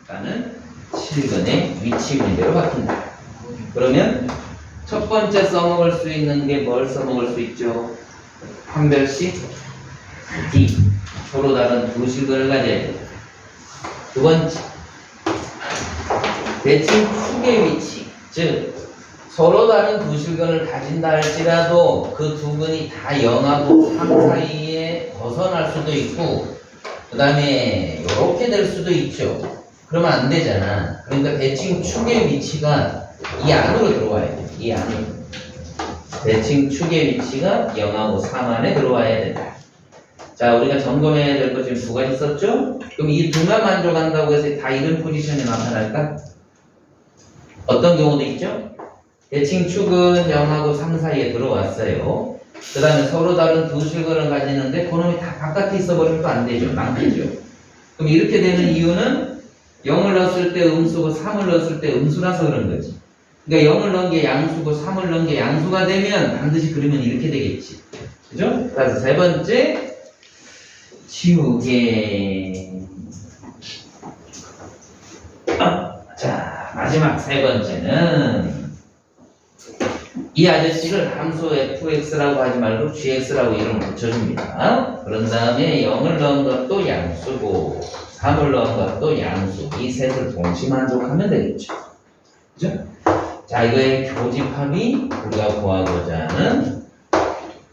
라는 실근의 위치 문제로 바뀐다. 그러면 첫 번째 써먹을 수 있는 게 뭘 써먹을 수 있죠? 판별식 D. 서로 다른 두 실근을 가져야 돼. 두 번째, 대칭 축의 위치. 즉, 서로 다른 두 실근을 가진다 할지라도 그 두 근이 다 0하고 3 사이에 벗어날 수도 있고, 그 다음에 이렇게 될 수도 있죠. 그러면 안 되잖아. 그러니까 대칭 축의 위치가 이 안으로 들어와야 돼. 이 안으로. 대칭 축의 위치가 0하고 3 안에 들어와야 된다. 자, 우리가 점검해야 될 거 지금 두 가지 썼죠? 그럼 이 두만 만족한다고 해서 다 이런 포지션이 나타날까? 어떤 경우도 있죠? 대칭 축은 0하고 3 사이에 들어왔어요. 그 다음에 서로 다른 두 실근을 가지는데 그놈이 다 바깥에 있어버리면 또 안 되죠. 망치죠. 그럼 이렇게 되는 이유는 0을 넣었을 때 음수고 3을 넣었을 때 음수라서 그런 거지. 그러니까 0을 넣은 게 양수고 3을 넣은 게 양수가 되면 반드시 그리면 이렇게 되겠지. 그죠? 그래서 세 번째, 지우개. 자, 마지막 세 번째는 이 아저씨를 함수 fx라고 하지 말고 gx라고 이름을 붙여줍니다. 그런 다음에 0을 넣은 것도 양수고 3을 넣은 것도 양수. 이 셋을 동시 만족하면 되겠죠. 그죠? 자, 이거의 교집합이 우리가 구하고자 하는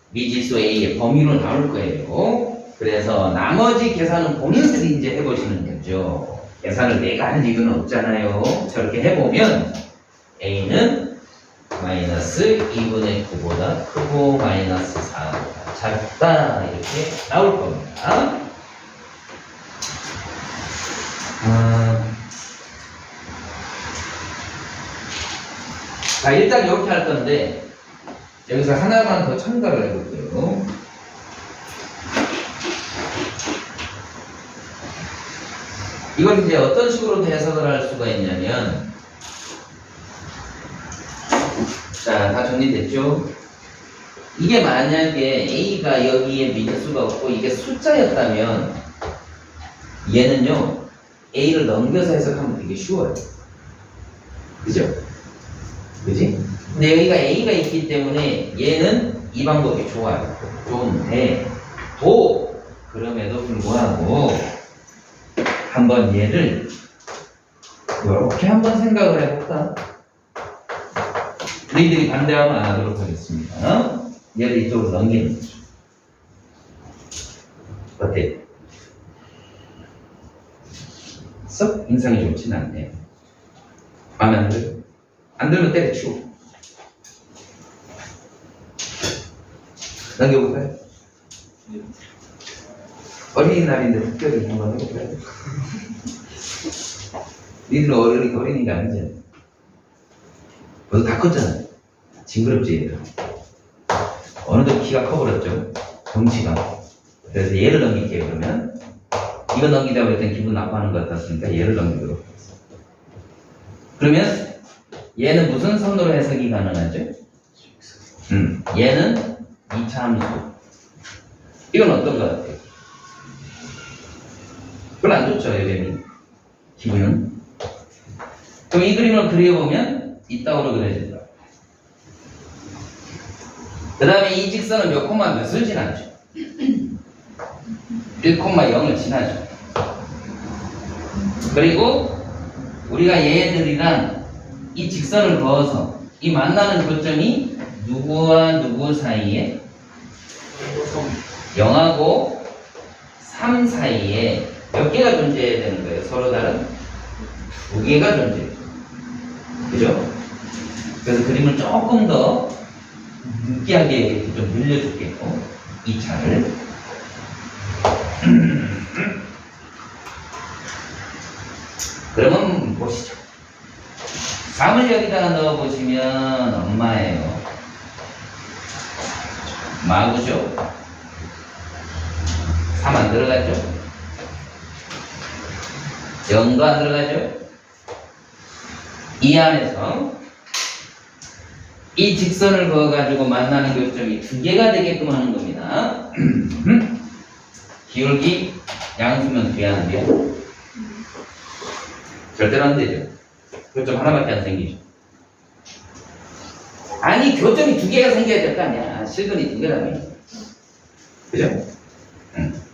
미지수 A의 범위로 나올 거예요. 그래서 나머지 계산은 본인들이 이제 해보시는 거죠. 계산을 내가 할 이유는 없잖아요. 저렇게 해보면 A는 마이너스 2분의 9보다 크고 마이너스 4보다 작다 이렇게 나올 겁니다. 자, 일단 이렇게 할 건데 여기서 하나만 더 첨가를 해볼게요. 이걸 이제 어떤 식으로 해석을 할 수가 있냐면, 자, 다 정리됐죠? 이게 만약에 A가 여기에 미지수가 없고 이게 숫자였다면 얘는요 A를 넘겨서 해석하면 되게 쉬워요. 그죠? 그지? 근데 여기가 A가 있기 때문에 얘는 이 방법이 좋아요. 좋은데 그럼에도 불구하고 한번 얘를 이렇게 한번 생각을 해볼까? 너희들이 반대하면 안 하도록 하겠습니다. 얘를 이쪽으로 넘기는 거죠. 어때? 썩 인상이 좋지는 않네요. 마음에 안 들어요? 안 들면 때려치고. 넘겨볼까요? 어린이날인데 특별히 한번 해볼까요? 니들은 어린이가 아니잖아. 너도 다 컸잖아. 징그럽지, 얘들. 어느덧 키가 커버렸죠. 덩치가. 그래서 얘를 넘길게요, 그러면. 이거 넘기자고 했더니 기분 나빠하는 것 같았으니까 얘를 넘기도록 하겠습니다. 그러면 얘는 무슨 선으로 해석이 가능하죠? 얘는 2차 함수. 이건 어떤 것 같아요? 별로 안 좋죠, 여전히. 기분은. 그럼 이 그림을 그려보면 이따구로 그려진다. 그 다음에 이 직선은 몇 콤마 몇을 지나죠? 1,0을 지나죠. 그리고 우리가 얘들이랑 이 직선을 그어서 이 만나는 교점이 누구와 누구 사이에 0하고 3 사이에 몇 개가 존재해야 되는 거예요? 서로 다른 2개가 존재해요. 그죠? 그래서 그림을 조금 더 느끼하게 이렇게 좀 늘려줄게요. 이 차를. 그러면 보시죠. 3을 여기다가 넣어보시면 엄마예요. 마구죠? 3 안 들어가죠? 0도 안 들어가죠? 이 안에서 이 직선을 그어가지고 만나는 교점이 2개가 되게끔 하는 겁니다. 기울기 양수면 돼야 안 돼요? 절대로 안 되죠. 교점 하나밖에 안 생기죠. 아니, 교점이 두 개가 생겨야 될 거 아니야. 실근이 두 개라며. 그죠?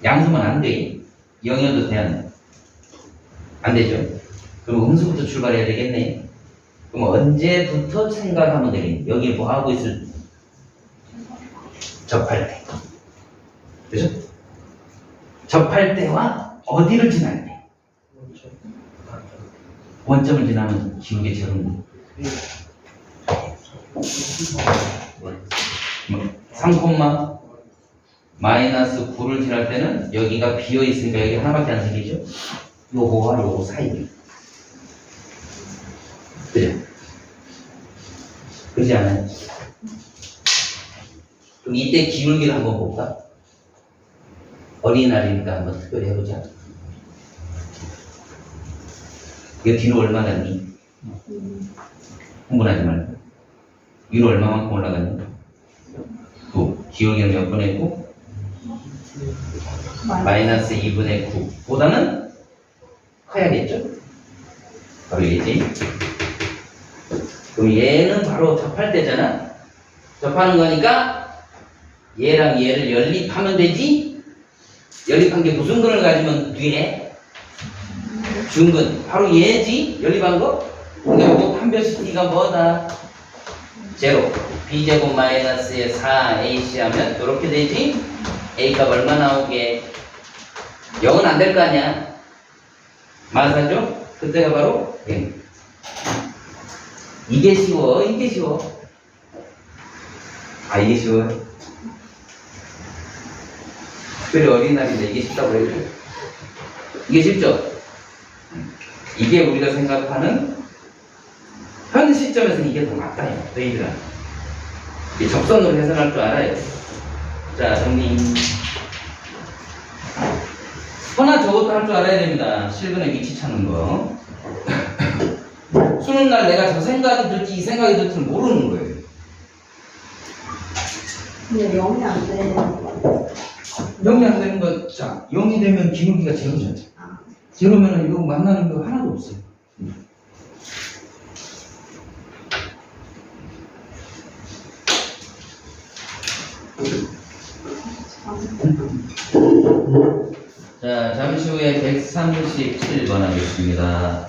양수면 안 돼. 0이어도 돼야 안 되죠. 그럼 음수부터 출발해야 되겠네. 그럼 언제부터 생각하면 되겠니? 여기 뭐 하고 있을 접할 때. 그죠? 접할 때와 어디를 지날 때. 원점을 지나면 기울게 적은 3, 마이너스 9를 지날 때는 여기가 비어 있으니까 여기 하나밖에 안 생기죠? 요거와 요거 사이. 그죠? 그러지 않아요? 그럼 이때 기울기를 한번 볼까? 어린이날이니까 한번 특별히 해보자. 이거 뒤로 얼마 갔니? 흥분하지 말고. 위로 얼마만큼 올라갔니? 9. 기울기는 몇 분의 9? 마이너스 2분의 9 보다는 커야겠죠? 바로 이겠지? 그럼 얘는 바로 접할 때잖아? 접하는 거니까 얘랑 얘를 연립하면 되지? 연립한 게 무슨 근을 가지면 뒤에? 중근. 바로 얘지? 연립한 거? 근데 이거 판별시키기가 뭐다? 제로. b제곱 마이너스의 4ac 하면 이렇게 되지? a 값 얼마 나오게? 0은 안 될 거 아니야? 맞아죠? 그때가 바로 0. 이게 쉬워, 이게 쉬워. 아, 이게 쉬워요? 특별히 어린날인데 이게 쉽다고 해줘. 이게 쉽죠? 이게 우리가 생각하는 현 시점에서는 이게 더 맞다요, 너희들은. 이 접선으로 해석할 줄 알아요. 자, 정리. 허나 저것도 할 줄 알아야 됩니다. 실근의 위치 찾는 거. 수능 날 내가 저 생각이 들지 이 생각이 들지는 모르는 거예요. 근데 0이 안 돼. 0이 안 되는 거, 자, 0이 되면 기울기가 제로잖아. 제로면은 이거 만나는 거 하나도 없어요. 자, 잠시 후에 137번 하겠습니다.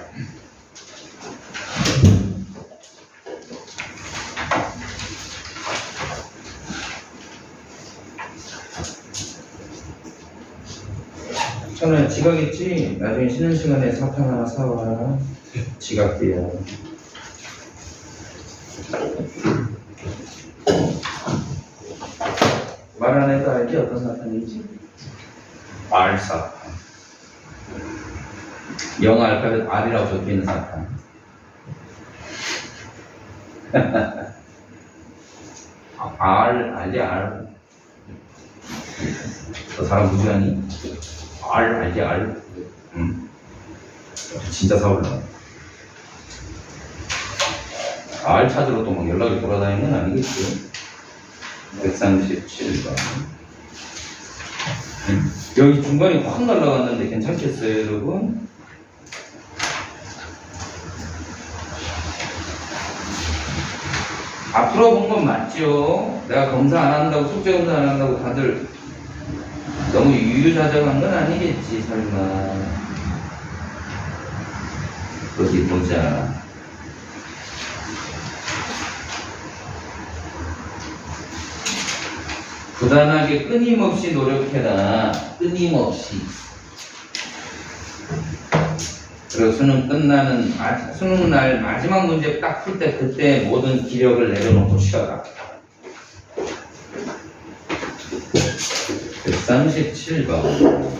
천우야, 지각 있지? 나중에 쉬는 시간에 사탕 하나 사와. 지각비야. 말 안 해도 알지? 어떤 사탕인지? R사탕. 영어 알파벳 R이라고 적혀있는 사탕. 알지? R. 너 사람 무지하니? 알지? R. 진짜 사올라. R 찾으러 또 막 연락이 돌아다니는 건 아니겠지? 137번. 여기 중간에 확 날라갔는데 괜찮겠어요, 여러분? 앞으로 본 건 맞죠? 내가 검사 안 한다고, 숙제 검사 안 한다고 다들 너무 유유자적한 건 아니겠지, 설마. 어디 보자. 부단하게 끊임없이 노력해라. 끊임없이. 그리고 수능 날 마지막 문제 딱 풀 때 그때 모든 기력을 내려놓고 쉬어라. 137번.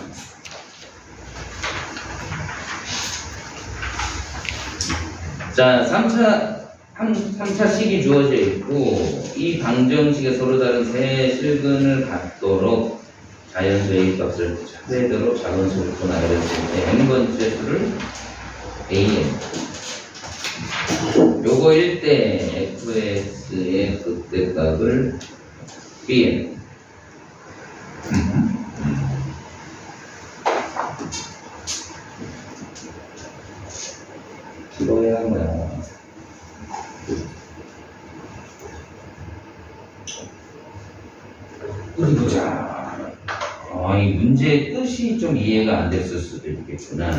자, 3차 식이 주어져 있고, 이 방정식에 서로 다른 세 실근을 갖도록 자연수의 값을 차례대로 작은 수를 나열했을 때 n번째 수를 an. 요거일 때 fx의 극대값을 bn. 이거야 뭐야. 어디 보자. 이 문제의 뜻이 좀 이해가 안 됐을 수도 있겠구나.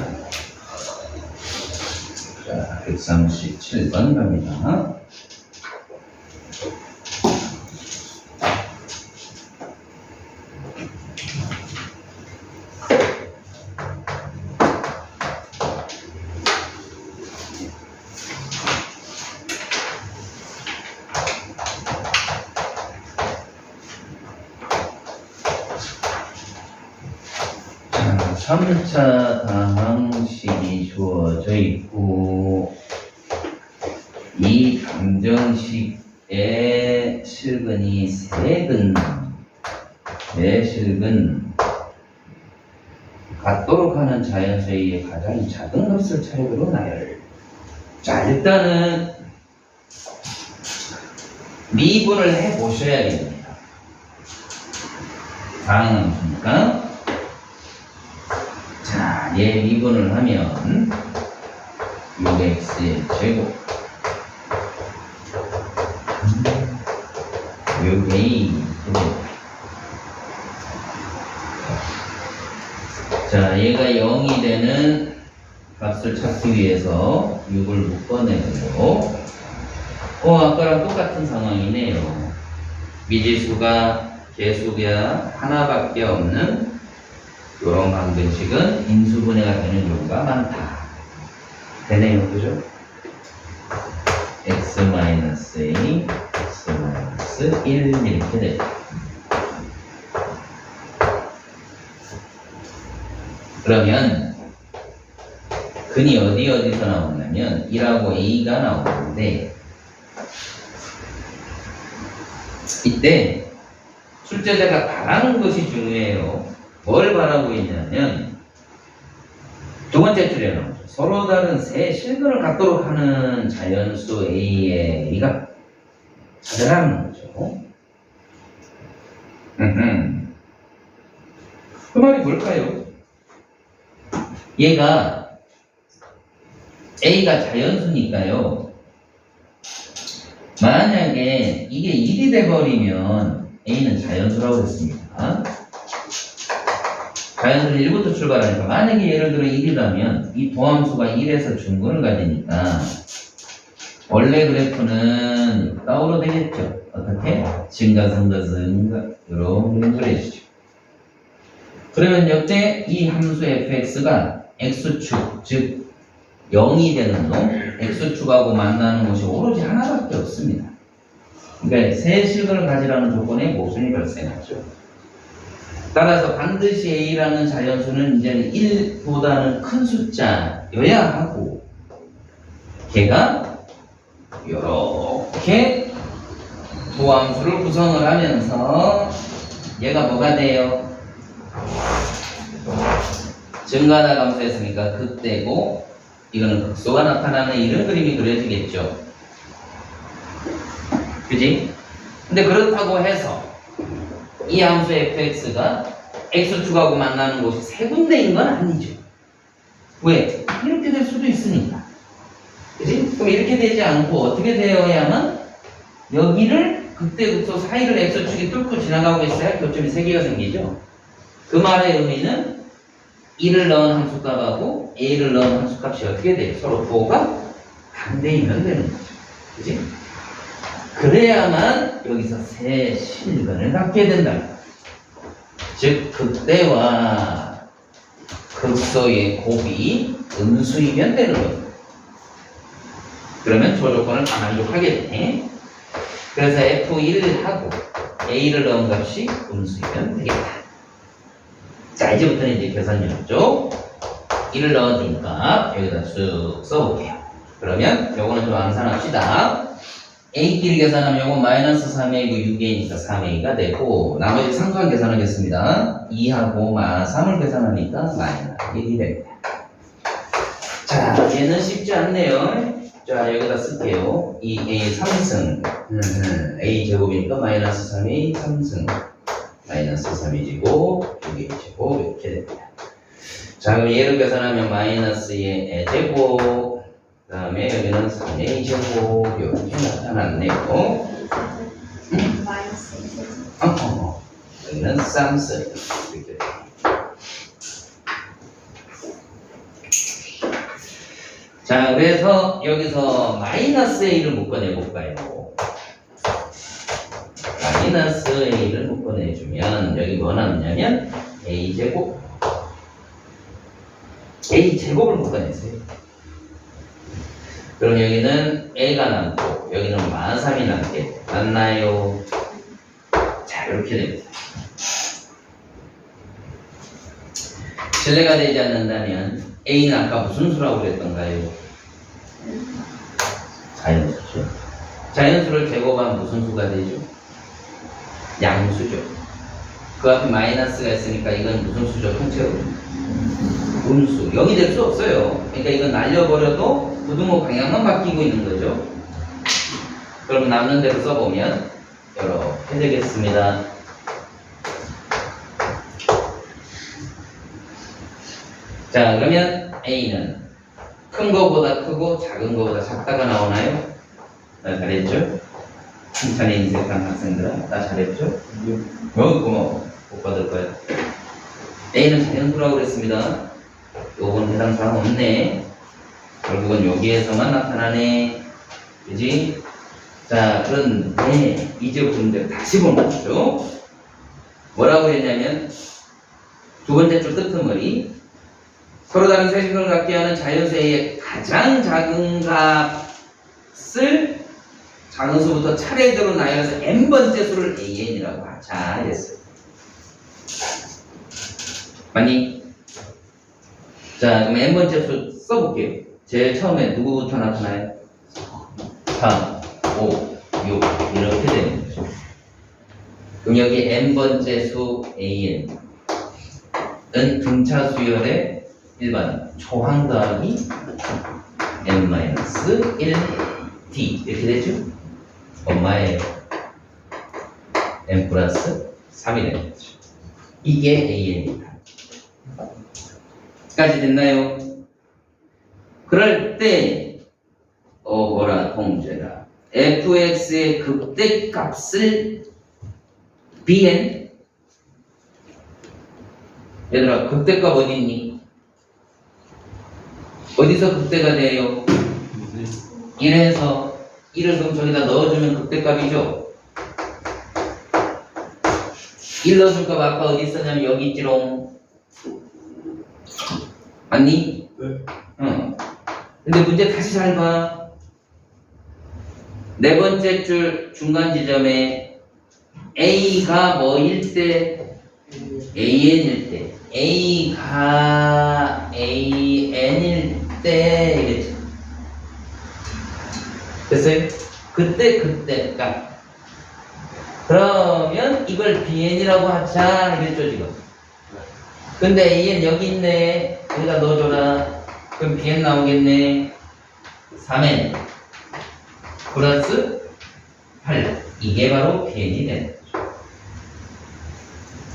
자, 137번 갑니다. 자, 3차 다항식이 주어져 있고 이 방정식의 실근이 세근, 실근 같도록 하는 자연수의 가장 작은 값을 차례로 나열. 자, 일단은 미분을 해보셔야 됩니다. 다항함수니까. 자, 얘 미분을 하면 6x의 제곱 6a 제곱. 자, 얘가 0이 되는 값을 찾기 위해서 6을 묶어내고 아까랑 똑같은 상황이네요. 미지수가 개수가 하나밖에 없는 이런 방정식은 인수분해가 되는 경우가 많다. 되네요, 그죠? x-a, x-1 이렇게 돼요. 그러면 근이 어디서 나오냐면 1하고 a가 나오는데 이때 출제자가 바라는 것이 중요해요. 뭘 바라고 있냐면 두 번째 줄에 나오죠. 서로 다른 세 실근을 갖도록 하는 자연수 a의 a가 찾으라는 거죠. 그 말이 뭘까요? 얘가 a가 자연수니까요. 만약에 이게 1이 돼버리면 a는 자연수라고 했습니다. 자연수는 1부터 출발하니까 만약에 예를 들어 1이라면 이 도함수가 1에서 중근을 가지니까 원래 그래프는 따오로 되겠죠. 어떻게? 증가, 증가, 증가 이런 그림 그려주죠. 그러면 역대 이 함수 fx가 x축, 즉 0이 되는 놈, x축하고 만나는 곳이 오로지 하나밖에 없습니다. 그러니까 세 실근을 가지라는 조건에 모순이 발생하죠. 따라서 반드시 a라는 자연수는 이제는 1보다는 큰 숫자여야 하고 걔가 이렇게 도함수를 구성을 하면서 얘가 뭐가 돼요? 증가나 감소했으니까 극대고 이거는 극소가 나타나는 이런 그림이 그려지겠죠. 그지? 근데 그렇다고 해서 이 함수 fx가 x축하고 만나는 곳이 세 군데인 건 아니죠. 왜? 이렇게 될 수도 있으니까. 그지? 그럼 이렇게 되지 않고 어떻게 되어야만 여기를 극대극소 사이를 x축이 뚫고 지나가고 있어야 교점이 세 개가 생기죠. 그 말의 의미는 1을 넣은 함수값하고 a를 넣은 함수값이 어떻게 돼요? 서로 부호가 반대이면 되는 거죠. 그지? 그래야만 여기서 세 실근을 갖게 된다. 즉 극대와 극소의 곱이 음수이면 되는 거죠. 그러면 저 조건을 다 만족하게 되네. 그래서 f1하고 a를 넣은 값이 음수이면 되겠다. 자, 이제부터는 이제 계산이었죠. 1을 넣어주니까 여기다 쓱 써볼게요. 그러면 요거는 좀 암산합시다. a끼리 계산하면 요건 마이너스 3a고 6a니까 3a가 되고 나머지 상수한 계산하겠습니다. 2하고 3을 계산하니까 마이너스 1이 됩니다. 자, 얘는 쉽지 않네요. 자, 여기다 쓸게요. 2a 3승 a 제곱이니까 마이너스 3a 3승 마이너스 3이 제곱 6a 제곱 이렇게 됩니다. 자, 그럼 얘를 계산하면 마이너스 2의 제곱 그 다음에 여기는 3의 제곱 이렇게 나타났네요. 마이너스 여기는 쌈스 이렇게. 자, 그래서 여기서 마이너스 a를 묶어내볼까요? 마이너스 a를 묶어내주면 여기 뭐 남냐면 a제곱 a제곱을 묶어내세요. 그럼 여기는 a가 남고 여기는 -3이 남게 맞나요? 자, 이렇게 됩니다. 실례가 되지 않는다면 a는 아까 무슨 수라고 그랬던가요? 자연수죠. 자연수를 제곱하면 무슨 수가 되죠? 양수죠. 그 앞에 마이너스가 있으니까 이건 무슨 수죠? 통째로 음수. 0이 될 수 없어요. 그러니까 이건 날려버려도 부등호 방향만 바뀌고 있는 거죠. 그럼 남는 대로 써보면 이렇게 되겠습니다. 자, 그러면 A는 큰 거보다 크고 작은 거보다 작다가 나오나요? 나 잘했죠? 칭찬에 인색한 학생들아, 나 잘했죠? 고마워. 못 받을 거야. A는 자연수라고 그랬습니다. 요건 해당 사항 없네. 결국은 여기에서만 나타나네. 그지? 자, 그런데 이제 문제 다시 보는 거죠. 뭐라고 했냐면 두 번째 줄 끄트머리 서로 다른 세식을 갖게 하는 자연수 A의 가장 작은 값을 작은 수부터 차례대로 나열해서 n번째 수를 AN이라고 하자 이랬어요. 맞니? 자, 그럼 n번째 수 써볼게요. 제일 처음에 누구부터 나타나요? 4, 5, 6 이렇게 되는 거죠. 그럼 여기 n번째 수 AN은 등차 수열의 일반 초항 더하기 n-1t 이렇게 되죠? 엄마의 n 플러스 3이 되는 거죠. 이게 AN이다. 까지 됐나요? 그럴 때 뭐라 통제라 fx의 극대값을 bn 얘들아 극대값 어디 있니? 어디서 극대가 돼요? 1에서 1을 그럼 저기다 넣어주면 극대값이죠? 1 넣어줄 값 아까 어디 있었냐면 여기 있지롱. 맞니? 네. 응. 근데 문제 다시 잘 봐. 네 번째 줄 중간 지점에 A가 뭐일 때? AN일 때. A가 AN일 때 이랬죠. 됐어요? 그때 값. 그러면 이걸 BN이라고 하자 이랬죠 지금. 근데 AN 여기 있네. 여기다 넣어줘라. 그럼 BN 나오겠네. 3N 플러스 8. 이게 바로 BN이 되는 거죠.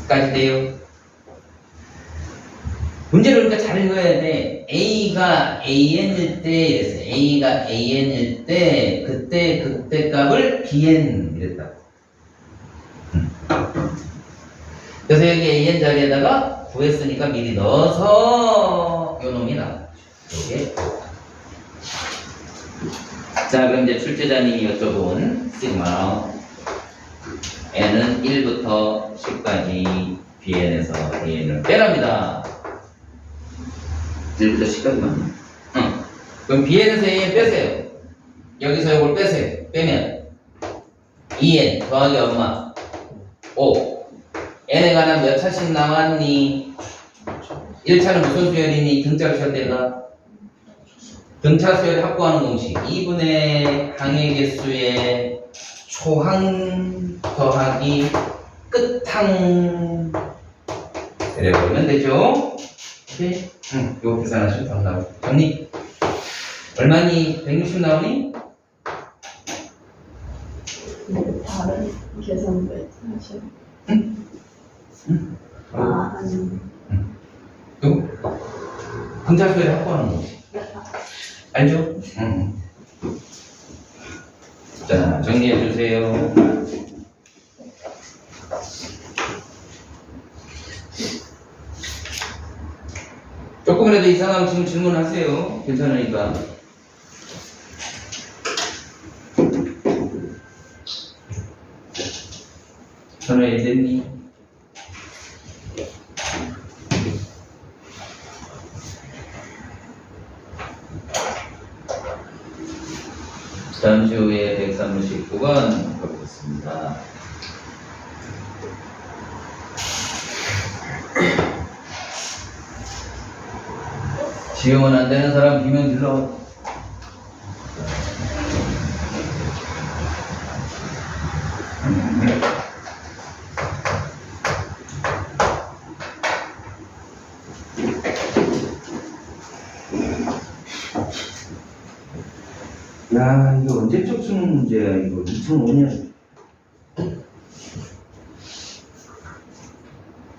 까지 돼요? 문제를 그러니까 잘 읽어야 돼. A가 AN일 때 이랬어요. A가 AN일 때 그때 값을 BN 이랬다고. 그래서 여기 AN 자리에다가 구했으니까 미리 넣어서 요 놈이 나왔죠. 요게. 자, 그럼 이제 출제자님이 여쭤본 시그마 n은 1부터 10까지 bn에서 an을 빼랍니다. 1부터 10까지만. 그럼 bn에서 an 빼세요. 여기서 이걸 빼세요. 빼면 2n 더하기 엄마 5. n에 관한 몇 차씩 나왔니? 1차는 무슨 수열이니? 등차 수열 때가 등차 수열을 확보하는 공식 2분의 항의 개수의 초항 더하기 끝항 이래버리면 되죠? 오케이? 이거 계산하시면 바로 나오죠. 정리? 얼마니? 160 나오니? 다른 계산도 하셔. 아니. 이거 등차 수열을 확보하는 공식 알죠? 응. 자, 정리해 주세요. 조금이라도 이상하면 지금 질문하세요. 괜찮으니까. 전화해 됐니? 잠시 후에 139번 가보겠습니다. 지우면 안 되는 사람 비명 질러. 야, 이거 언제적 수능 문제야, 이거. 2005년.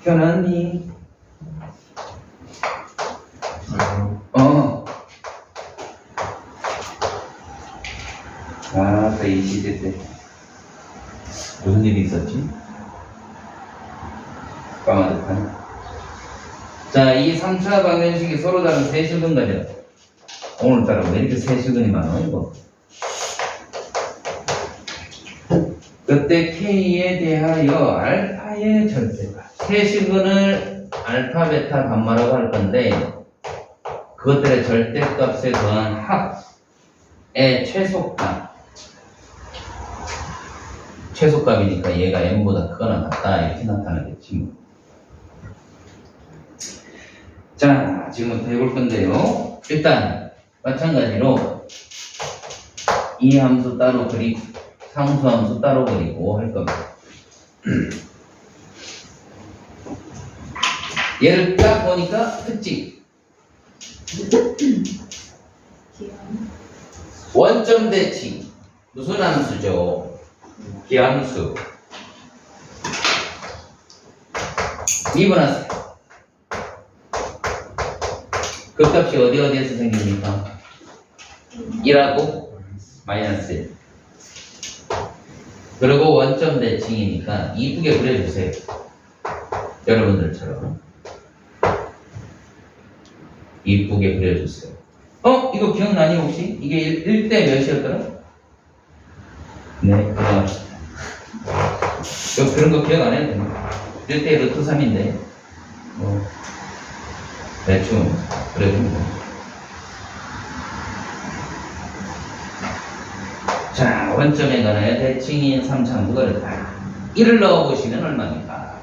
편안니? 아, 이 시대 때. 무슨 일이 있었지? 까마득하네. 자, 이 3차 방정식이 서로 다른 세 실근 가져. 오늘따라 왜 이렇게 세 실근이 많아, 이거? 그때 K에 대하여 알파의 절대값. 세 실근을 알파, 베타, 감마라고 할 건데, 그것들의 절대값에 더한 합의 최소값. 최소값이니까 얘가 n보다 크거나 같다 이렇게 나타나겠지 뭐. 자, 지금부터 해볼 건데요. 일단 마찬가지로 이 함수 따로 그리고 상수 함수 따로 그리고 할 겁니다. 얘를 딱 보니까 특징 원점 대칭 무슨 함수죠? 기함수 미분하세요. 그 값이 어디에서 생깁니까? 1하고 마이너스 1. 그리고 원점 대칭이니까 이쁘게 그려주세요. 여러분들처럼 이쁘게 그려주세요. 이거 기억나니 혹시? 이게 1대 몇이었더라? 네, 그거 그런 거 기억 안 해도 됩니다. 1대 루트 3인데 대충 그래줍니다. 자, 원점에 관하여 대칭인 3차함수가 그렇다. 1을 넣어보시면 얼마입니까?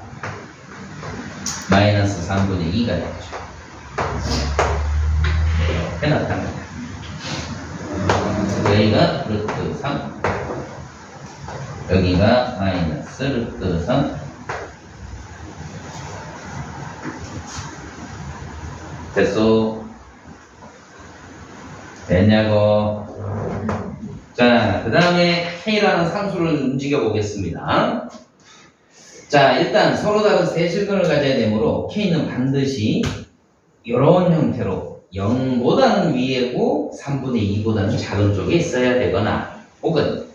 마이너스 3분의 2가 되죠. 이렇게 나타납니다. 여기가 루트 3, 여기가 마이너스 루트 3. 됐어? 됐냐고? 자, 그 다음에 K라는 상수를 움직여 보겠습니다. 자, 일단 서로 다른 세 실근을 가져야 되므로 K는 반드시 이런 형태로 0보다는 위에고 3분의 2보다는 작은 쪽에 있어야 되거나 혹은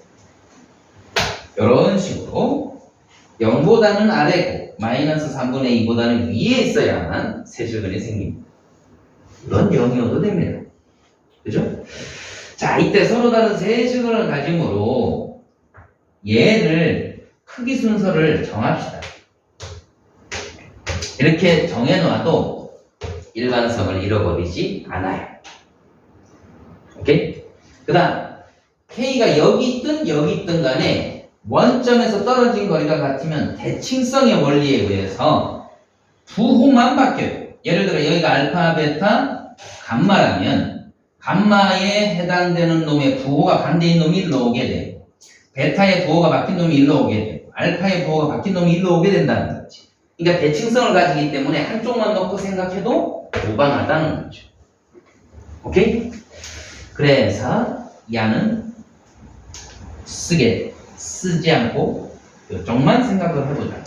이런 식으로 0보다는 아래고 마이너스 3분의 2보다는 위에 있어야만 세 실근이 생깁니다. 이런 0이어도 됩니다. 그죠? 자, 이때 서로 다른 세 실근을 가짐으로 얘를 크기 순서를 정합시다. 이렇게 정해놔도 일관성을 잃어버리지 않아요. 오케이? 그 다음 K가 여기 있든 간에 원점에서 떨어진 거리가 같으면 대칭성의 원리에 의해서 부호만 바뀌어요. 예를 들어 여기가 알파, 베타, 감마라면 감마에 해당되는 놈의 부호가 반대인 놈이 일로 오게 되고 베타의 부호가 바뀐 놈이 일로 오게 되고 알파의 부호가 바뀐 놈이 일로 오게 된다는 거지. 그러니까 대칭성을 가지기 때문에 한쪽만 놓고 생각해도 무방하다는 거죠. 오케이? 그래서 야는 쓰지 않고 이쪽만 생각을 해보자.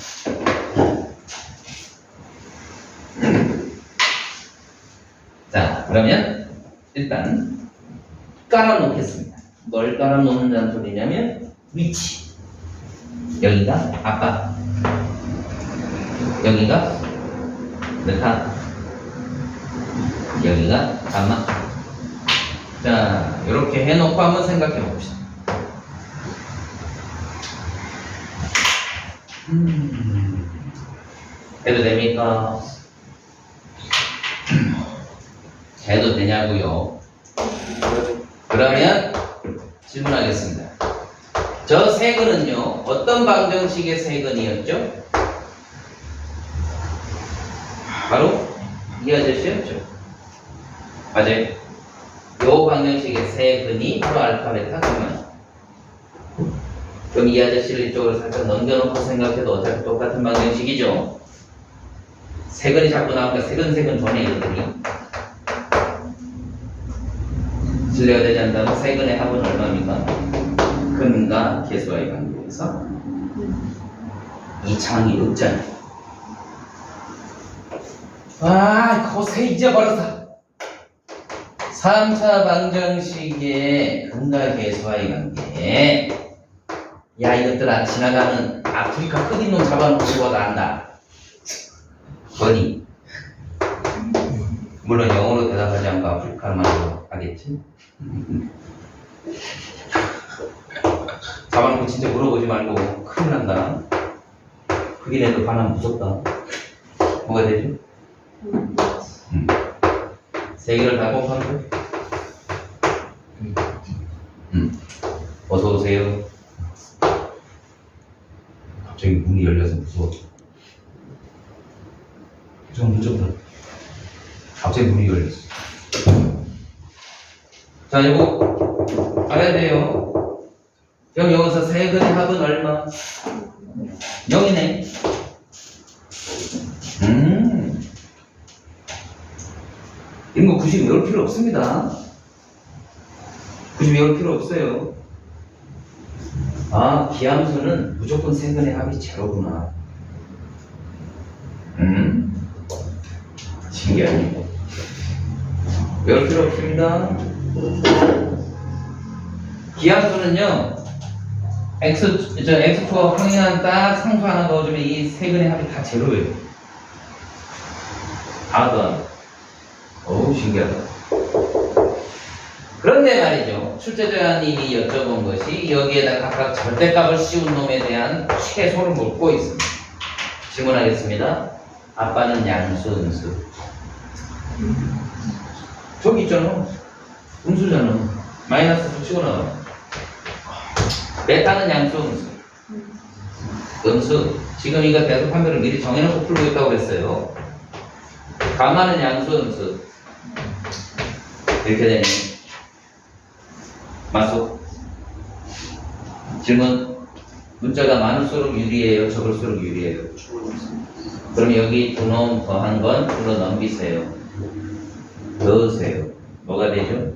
자, 그러면 일단 깔아놓겠습니다. 뭘 깔아놓는다는 소리냐면 위치. 여기가 아빠, 여기가 메타, 여기가 gamma. 자, 이렇게 해놓고 한번 생각해 봅시다. 해도 됩니까? 해도 되냐고요? 그러면 질문하겠습니다. 저 세근은요, 어떤 방정식의 세근이었죠? 바로 이 아저씨였죠. 맞아요. 요 방정식의 세근이 바로 알파, 베타, gamma. 그럼 이 아저씨를 이쪽으로 살짝 넘겨놓고 생각해도 어차피 똑같은 방정식이죠. 세근이 자꾸 나오니까 세근 전에 이거더니 진례가 되지 않는다면 세근의 합은 얼마입니까? 근과 계수와의 관계에서 이 창이 없잖아요. 아, 거세 잊어버렸어. 3차 방정식의 근과 계수와의 관계. 야, 이것들아, 지나가는 아프리카 흑인 놈 잡아놓고 보다 안다. 뭐니? 물론 영어로 대답하지 않고 아프리카말로 하겠지? 잡아놓고 진짜 물어보지 말고 큰일 난다. 흑인 애들 반하면 무섭다. 뭐가 되죠? 세 개를 다 곱하는 거? 어서 오세요. 갑자기 문이 열려서 무서워. 좀 무섭다. 갑자기 문이 열렸어. 자, 이거 알아야 돼요. 그럼 여기서 세근의 합은 얼마? 0이네. 이거 굳이 외울 필요 없습니다. 굳이 외울 필요 없어요. 아, 기함수는 무조건 세근의 합이 제로구나. 신기하네. 외울 필요 없습니다. 기함수는요, x2가 평행한 딱 상수 하나 넣어주면 이 세근의 합이 다 제로예요. 다 더하면. 어우, 신기하다. 그런데 말이죠. 출제자님이 여쭤본 것이 여기에다 각각 절대값을 씌운 놈에 대한 최소를 묻고 있습니다. 질문하겠습니다. 아빠는 양수, 음수. 저기 있잖아. 음수잖아. 마이너스 붙이고 나와. 베타는 양수, 음수. 음수. 지금 이거 대수 판별을 미리 정해놓고 풀고 있다고 그랬어요. 가마는 양수, 음수. 이렇게 되네. 맞소? 질문. 문자가 많을수록 유리해요? 적을수록 유리해요? 그럼 여기 두 놈 더한 건 불어 넘기세요. 넣으세요. 뭐가 되죠?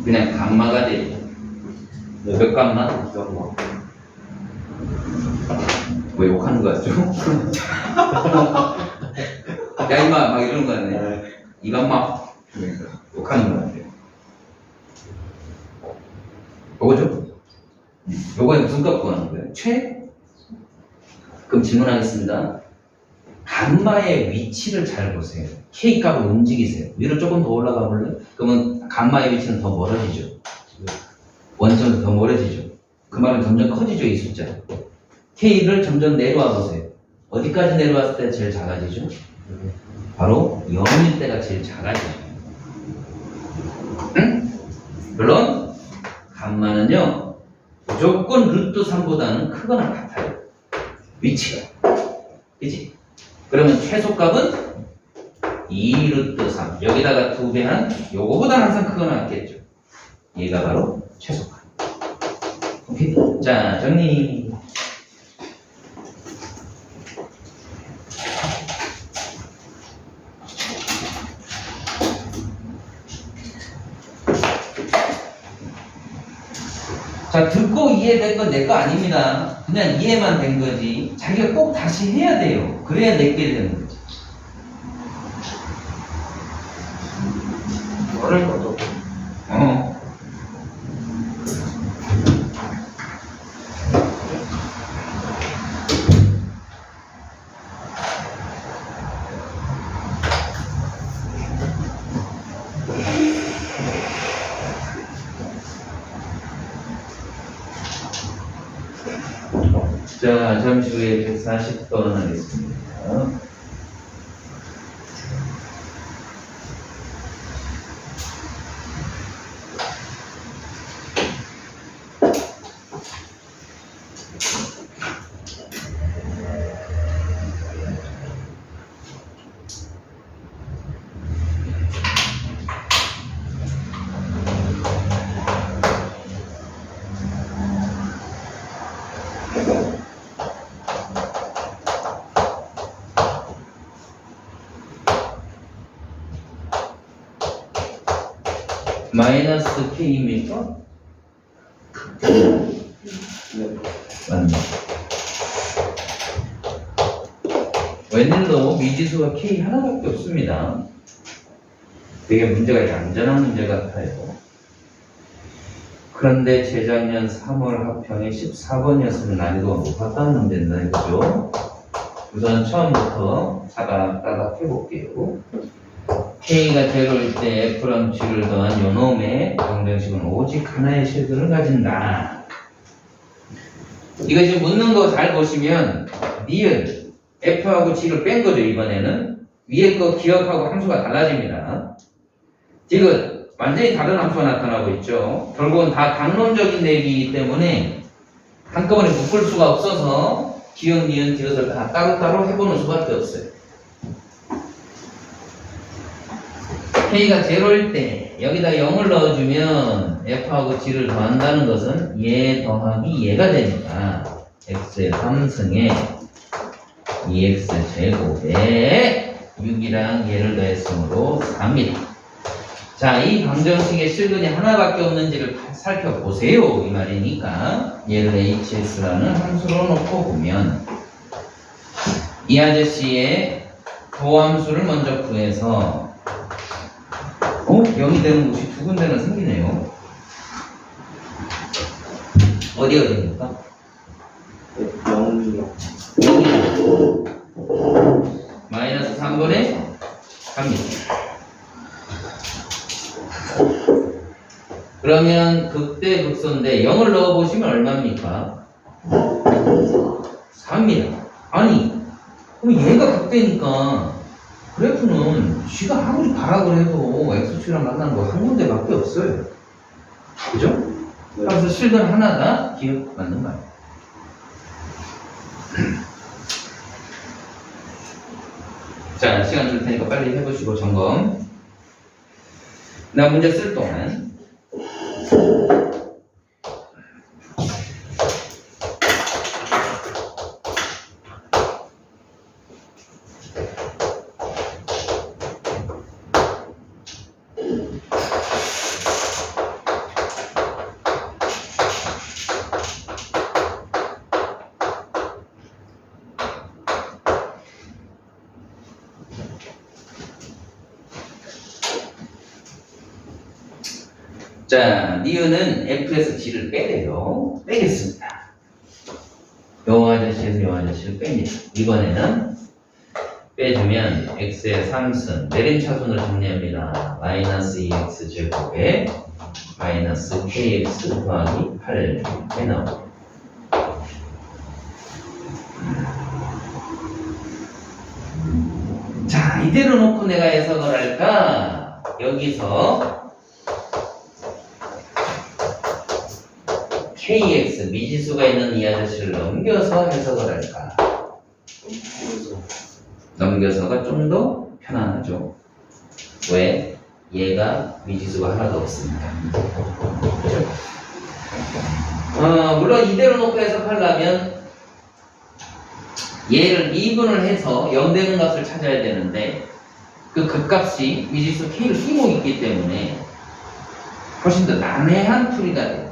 그냥 감마가 되죠. 몇 감마? 왜 욕하는 거 같죠? 야, 임마! 막 이러는 거 같네. 이 감마. 욕하는 거 같아요. 요거죠? 요거에 무슨 값 구하는 거예요? 최? 그럼 질문하겠습니다. 감마의 위치를 잘 보세요. K 값을 움직이세요. 위로 조금 더 올라가 볼래요? 그러면 감마의 위치는 더 멀어지죠. 원점도 더 멀어지죠. 그 말은 점점 커지죠, 이 숫자. K를 점점 내려와 보세요. 어디까지 내려왔을 때 제일 작아지죠? 바로 0일 때가 제일 작아지죠. 응? 물론 감마는요 무조건 루트 3보다는 크거나 같아요. 위치가. 그치? 그러면 최소값은 2 루트 3. 여기다가 2배 한 요거보다 항상 크거나 같겠죠. 얘가 바로 최소값. 오케이? 자, 정리. 자, 듣고 이해된 건 내 거 아닙니다. 그냥 이해만 된 거지. 자기가 꼭 다시 해야 돼요. 그래야 내게 되는 거지. 자, 잠시 후에 140번 하겠습니다. 마이너스 K입니까? 맞네. 웬일로 미지수가 K 하나밖에 없습니다. 되게 문제가 얌전한 문제 같아요. 그런데 재작년 3월 합평에 14번이었으면 난이도가 높았다는 문제입니다. 이거죠. 우선 처음부터 따닥따닥 해볼게요. K가 제로일 때 F랑 G를 더한 요놈의 방정식은 오직 하나의 실근을 가진다. 이거 지금 묻는 거 잘 보시면 니은 F하고 G를 뺀 거죠. 이번에는 위에 거 기억하고 함수가 달라집니다. 지금 완전히 다른 함수가 나타나고 있죠. 결국은 다 강론적인 내용이기 때문에 한꺼번에 묶을 수가 없어서 기억, 니은, 디귿을 다 따로따로 해보는 수밖에 없어요. K가 제로일 때 여기다 0을 넣어주면 F하고 G를 더한다는 것은 얘 더하기 얘가 되니까 X의 3승에 2X 제곱에 6이랑 얘를 더했으므로 4입니다. 자, 이 방정식의 실근이 하나밖에 없는지를 살펴보세요. 이 말이니까 얘를 HS라는 함수로 놓고 보면 이 아저씨의 도함수를 먼저 구해서 0이 되는 곳이 두 군데나 생기네요. 어디입니까? 0이요. 0이요. 마이너스 3분의 3입니다. 그러면 극대극소인데 0을 넣어보시면 얼마입니까? 4입니다. 아니, 그럼 얘가 극대니까 그래프는 G가 아무리 가락을 해도 X축이랑 만나는 거 한 군데밖에 없어요. 그죠? 그래서 실근 하나가 기억 맞는 말이에요. 자, 시간 줄 테니까 빨리 해보시고 점검. 나 문제 쓸 동안 자, 니은은 F에서 G를 빼래요. 빼겠습니다. 요 아저씨에서 요 아저씨를 뺍니다. 이번에는 빼주면 X의 3승, 내림차순을 정리합니다. 마이너스 2X 제곱에 마이너스 KX 더하기 8 이렇게 나옵니다. 자, 이대로 놓고 내가 해석을 할까? 여기서 KX 미지수가 있는 이 아저씨를 넘겨서 해석을 할까? 넘겨서가 좀 더 편안하죠. 왜? 얘가 미지수가 하나도 없으니까. 그죠? 물론 이대로 놓고 해석하려면 얘를 미분을 해서 0 되는 값을 찾아야 되는데 그 극값이 미지수 K를 끼고 있기 때문에 훨씬 더 난해한 풀이가 돼요.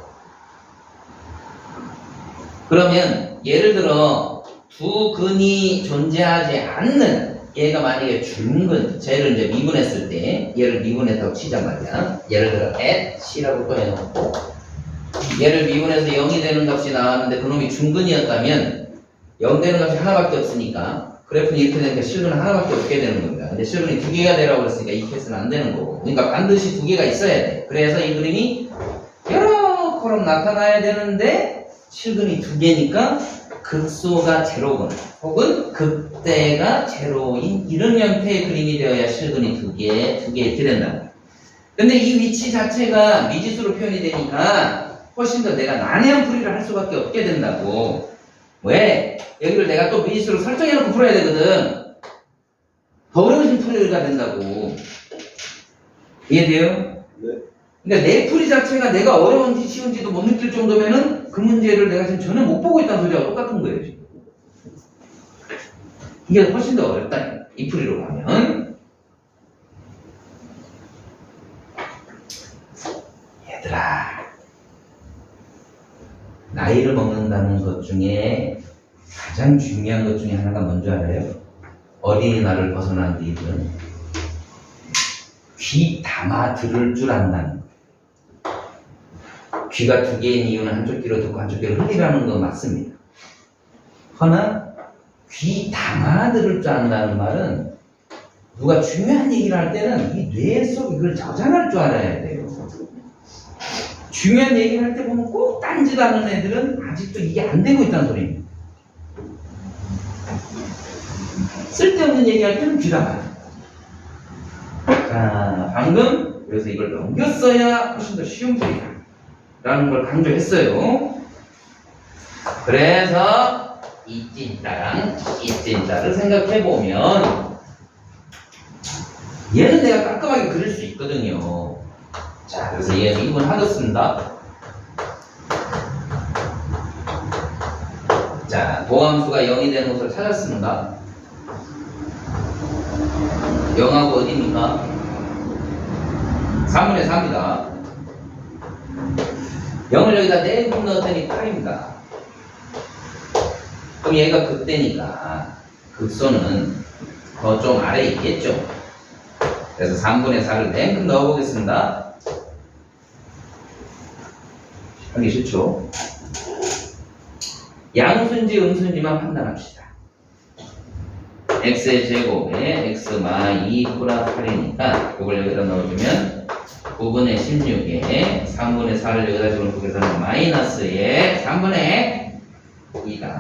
그러면 예를 들어 두 근이 존재하지 않는 얘가 만약에 준근, 쟤를 이제 미분했을 때 얘를 미분했다고 치자 말이야. 예를 들어 C라고 또 해놓고 얘를 미분해서 0이 되는 값이 나왔는데 그놈이 준근이었다면 0 되는 값이 하나밖에 없으니까 그래프는 이렇게 되니까 실근은 하나밖에 없게 되는 겁니다. 근데 실근이 두 개가 되라고 그랬으니까 이 케이스는 안 되는 거고, 그러니까 반드시 두 개가 있어야 돼. 그래서 이 그림이 여러 컬럼 나타나야 되는데 실근이 두 개니까 극소가 제로거나 혹은 극대가 제로인 이런 형태의 그림이 되어야 실근이 두 개 이렇게 된다. 근데 이 위치 자체가 미지수로 표현이 되니까 훨씬 더 내가 난해한 풀이를 할 수밖에 없게 된다고. 왜? 여기를 내가 또 미지수로 설정해놓고 풀어야 되거든. 더 어려우신 풀이가 된다고. 이해돼요? 네. 그러니까 내 풀이 자체가 내가 어려운지 쉬운지도 못 느낄 정도면은 그 문제를 내가 지금 전혀 못 보고 있다는 소리하고 똑같은 거예요, 지금. 이게 훨씬 더 어렵다. 이 풀이로 가면. 얘들아. 나이를 먹는다는 것 중에 가장 중요한 것 중에 하나가 뭔지 알아요? 어린이날을 벗어난 니들은 귀 담아 들을 줄 안다는 거. 귀가 두 개인 이유는 한쪽 귀로 듣고 한쪽 귀로 흘리라는 건 맞습니다. 허나 귀 담아 들을 줄 안다는 말은 누가 중요한 얘기를 할 때는 이 뇌 속 이걸 저장할 줄 알아야 돼요. 중요한 얘기를 할 때 보면 꼭 딴짓 하는 애들은 아직도 이게 안 되고 있다는 소리입니다. 쓸데없는 얘기할 때는 귀 담아요. 자, 방금 그래서 이걸 넘겼어야 훨씬 더 쉬운 풀이다 라는 걸 강조했어요. 그래서 이 찐따랑 이 찐따를 생각해보면 얘는 내가 깔끔하게 그릴 수 있거든요. 자, 그래서 얘는 2분 하겠습니다. 자, 도함수가 0이 되는 곳을 찾았습니다. 0하고 어디입니까? 3분의 4입니다. 0을 여기다 4분 넣었더니 8입니다. 그럼 얘가 극대니까 극소는 더 좀 아래에 있겠죠. 그래서 3분의 4를 냉큼 넣어보겠습니다. 하기 싫죠? 양수인지 음수인지만 판단합시다. x의 제곱에 x-2 플러스 8이니까 이걸 여기다 넣어주면 9분의 16에 3분의 4를 여기다 집어넣고서는 마이너스에 3분의 2다.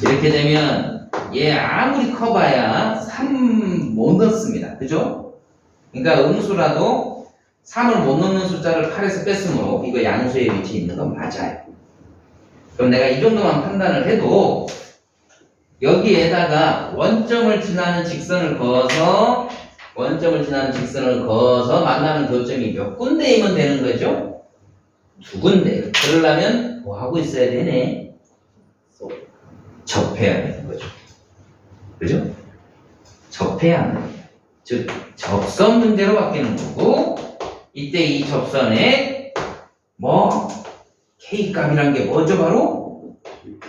이렇게 되면 얘 아무리 커봐야 3 못 넣습니다. 그죠? 그러니까 음수라도 3을 못 넣는 숫자를 8에서 뺐으므로 이거 양수의 위치에 있는 건 맞아요. 그럼 내가 이 정도만 판단을 해도 여기에다가 원점을 지나는 직선을 그어서 만나는 교점이 몇 군데이면 되는 거죠? 2군데. 그러려면 뭐 하고 있어야 되네? 접해야 되는 거죠. 그죠? 접해야 하는 거예요. 즉 접선 문제로 바뀌는 거고, 이때 이 접선에 K값이란 게 뭐죠? 바로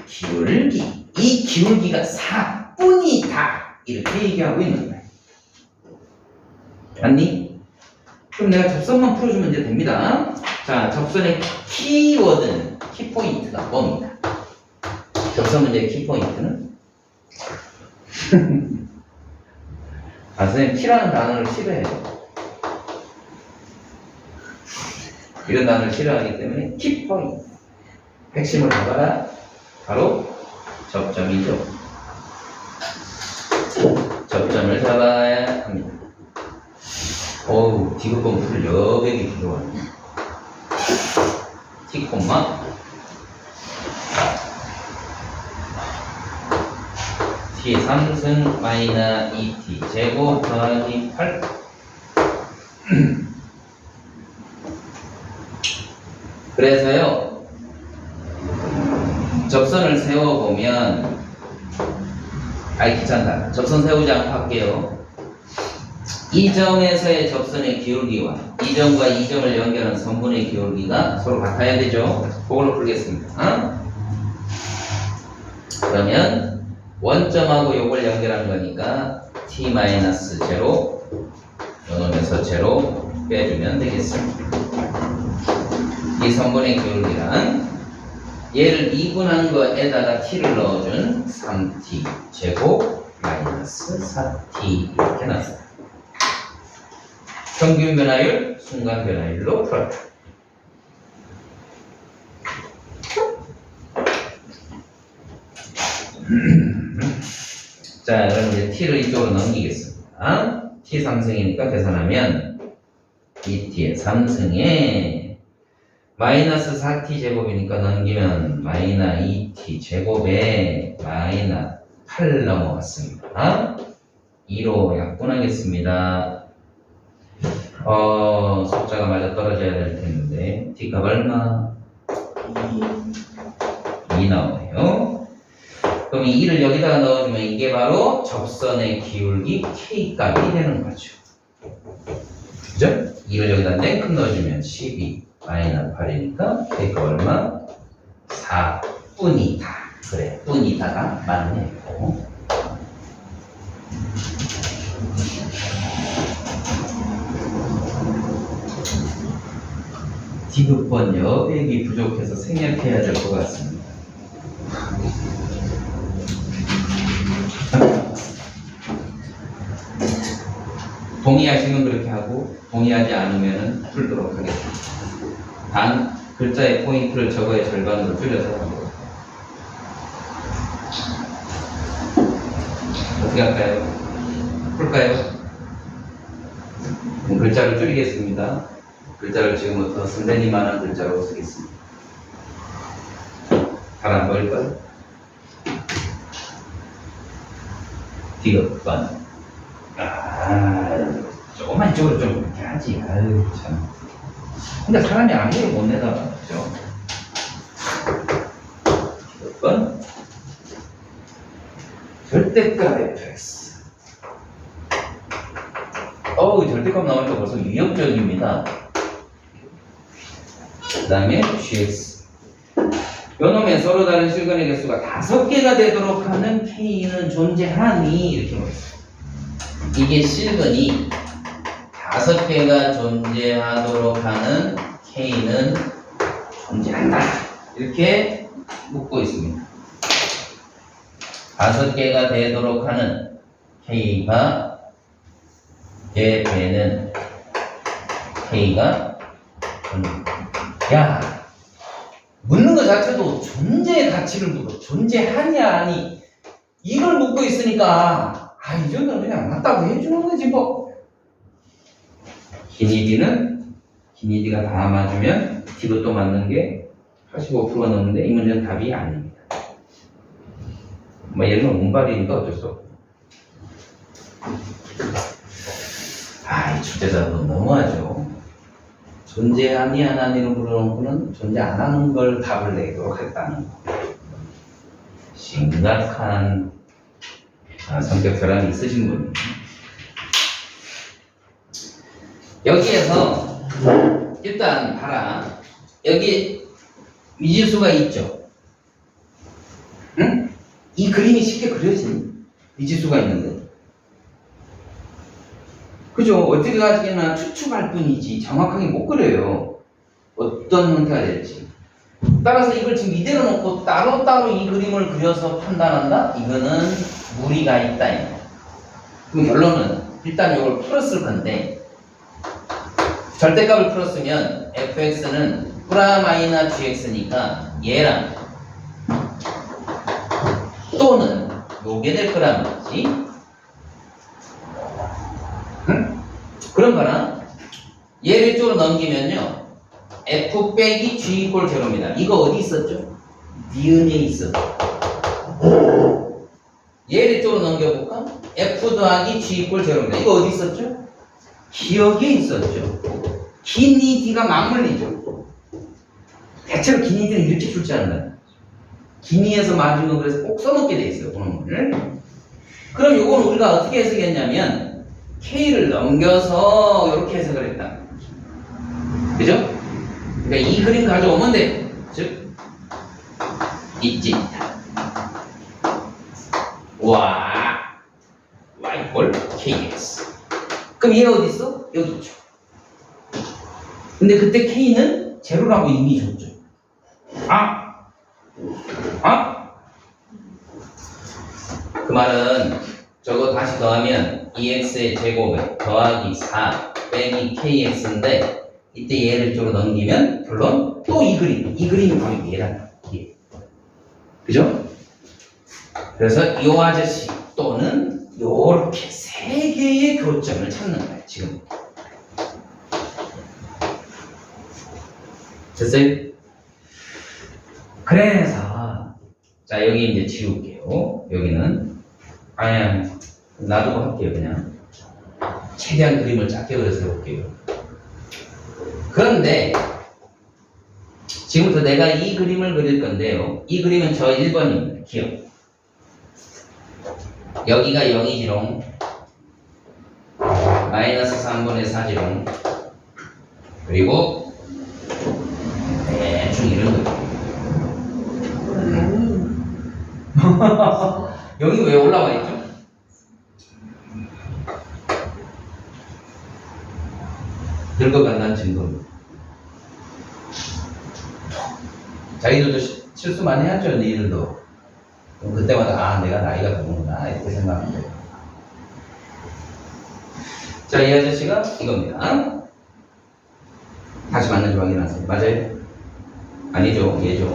기울기. 이 기울기가 4뿐이다. 이렇게 얘기하고 있는 거예요. 맞니? 그럼 내가 접선만 풀어주면 이제 됩니다. 자, 접선의 키워드는, 키포인트가 뭡니까? 접선 문제의 키포인트는? 선생님, 키라는 단어를 싫어해요. 이런 단어를 싫어하기 때문에 키포인트. 핵심을 잡아라. 바로 접점이죠. 접점을 잡아야 합니다. 어우, 디귿번 풀 여백이 필요하네. T, T 3승 마이너 2T 제곱 더하기 8. 그래서요, 접선을 세워보면, 귀찮다. 접선 세우지 않고 할게요. 이 점에서의 접선의 기울기와 이 점과 이 점을 연결하는 선분의 기울기가 서로 같아야 되죠. 그걸로 풀겠습니다. 그러면 원점하고 요걸 연결한 거니까 t-0 넣으면서 제로 빼주면 되겠습니다. 이 선분의 기울기랑 얘를 2분한 거에다가 t를 넣어준 3t 제곱 마이너스 4t 이렇게 나왔습니다. 평균 변화율, 순간 변화율로 풀었다. 자, 그럼 이제 t를 이쪽으로 넘기겠습니다. t 3승이니까 계산하면 2t의 3승에 마이너스 4t 제곱이니까 넘기면 마이너스 2t 제곱에 마이너스 8 넘어갔습니다. 2로 약분하겠습니다. 숫자가 맞아 떨어져야 될 텐데 t가 얼마? 2 나오네요. 그럼 이 2를 여기다가 넣어주면 이게 바로 접선의 기울기 K값이 되는 거죠. 그죠? 2를 여기다 냉큼 넣어주면 12 마이너스 8이니까 K값 얼마? 4뿐이다. 그래, 뿐이다가 맞네요. 디귿번 여백이 부족해서 생략해야 될 것 같습니다. 동의하시면 그렇게 하고 동의하지 않으면 풀도록 하겠습니다. 단 글자의 포인트를 저거의 절반으로 줄여서 합니다. 어떻게 할까요? 풀까요? 그럼 글자를 줄이겠습니다. 글자를 지금부터 선생님만한 글자로 쓰겠습니다. 잘 안 보일까요? 디귿번. 조금만 이쪽으로 좀 이렇게 하지. 아유, 참. 근데 사람이 아무리 못 내다봤죠. 디귿번. 절대값 fx. 절대값 나오니까 벌써 위협적입니다. 그 다음에 gx. 요놈의 서로 다른 실근의 개수가 5개가 되도록 하는 k는 존재하니 이렇게 보겠습니다. 이게 실근이 5개가 존재하도록 하는 k는 존재한다. 이렇게 묻고 있습니다. 5개가 되도록 하는 k가 배는 k가 야, 묻는 것 자체도 존재의 가치를 묻어. 존재하냐 아니 이걸 묻고 있으니까 이 정도는 그냥 맞다고 해주는 거지 뭐. 기니디가 다 맞으면 D도 또 맞는 게 85%가 넘는데 이 문제는 답이 아닙니다. 뭐 얘는 운발이니까 어쩔 수 없고. 이 출제자도 너무하죠. 존재하니 안 하니를 물어놓고는 존재 안 하는 걸 답을 내도록 했다는 거. 심각한 성격 결함이 있으신 분이에요. 여기에서 일단 봐라. 여기 미지수가 있죠. 응? 이 그림이 쉽게 그려지니? 미지수가 있는데. 그죠? 어떻게 가지나 추측할 뿐이지 정확하게 못 그려요. 어떤 형태가 될지. 따라서 이걸 지금 이대로 놓고 따로따로 이 그림을 그려서 판단한다? 이거는 무리가 있다. 그럼 결론은 일단 이걸 풀었을 건데 절대값을 풀었으면 fx는 프라마이나 gx니까 얘랑 또는 요게 될 거란 말이지. 응? 그런 거나 얘를 이쪽으로 넘기면요 f 빼기 g 이꼴 제로입니다. 이거 어디 있었죠? 니은에 있었죠. 얘를 이쪽으로 넘겨볼까? f 더하기 g 이꼴 제로입니다. 이거 어디 있었죠? 기억에 있었죠. 기니 d가 맞물리죠. 대체로 기니 d는 이렇게 출제한다. 기니에서 맞으면 그래서 꼭 써놓게 돼 있어요. 그런 그럼 요거는 우리가 어떻게 해석했냐면 K를 넘겨서 이렇게 해석을 했다. 그죠? 그러니까 이 그림 가져오면 돼. 즉 있지. y 이꼴 kx. 그럼 얘가 어디 있어? 여기 있죠. 근데 그때 k는 제로라고 이미 줬죠. 그 말은 저거 다시 더하면 2x의 제곱에 더하기 4 빼기 kx인데 이때 얘를 이쪽으로 넘기면 물론 또 이 그림이 바로 얘란 얘. 그죠? 그래서 이 아저씨 또는 요렇게 세 개의 교점을 찾는 거예요. 지금 됐어요? 그래서 자 여기 이제 지울게요. 여기는 아니 놔두고 할게요. 그냥 최대한 그림을 작게 그려서 해볼게요. 그런데 지금부터 내가 이 그림을 그릴 건데요. 이 그림은 저 1번입니다. 기억. 여기가 0이지롱. 마이너스 3분의 4지롱. 그리고 대충 이런 거. 여기 왜 올라와 있죠? 늙어간다는 증거입니다. 자기들도 실수 많이 하죠, 니들도. 그럼 그때마다, 아, 내가 나이가 드는구나, 이렇게 생각하면 돼요. 자, 이 아저씨가 이겁니다. 다시 맞는지 확인하세요. 맞아요? 아니죠, 얘죠.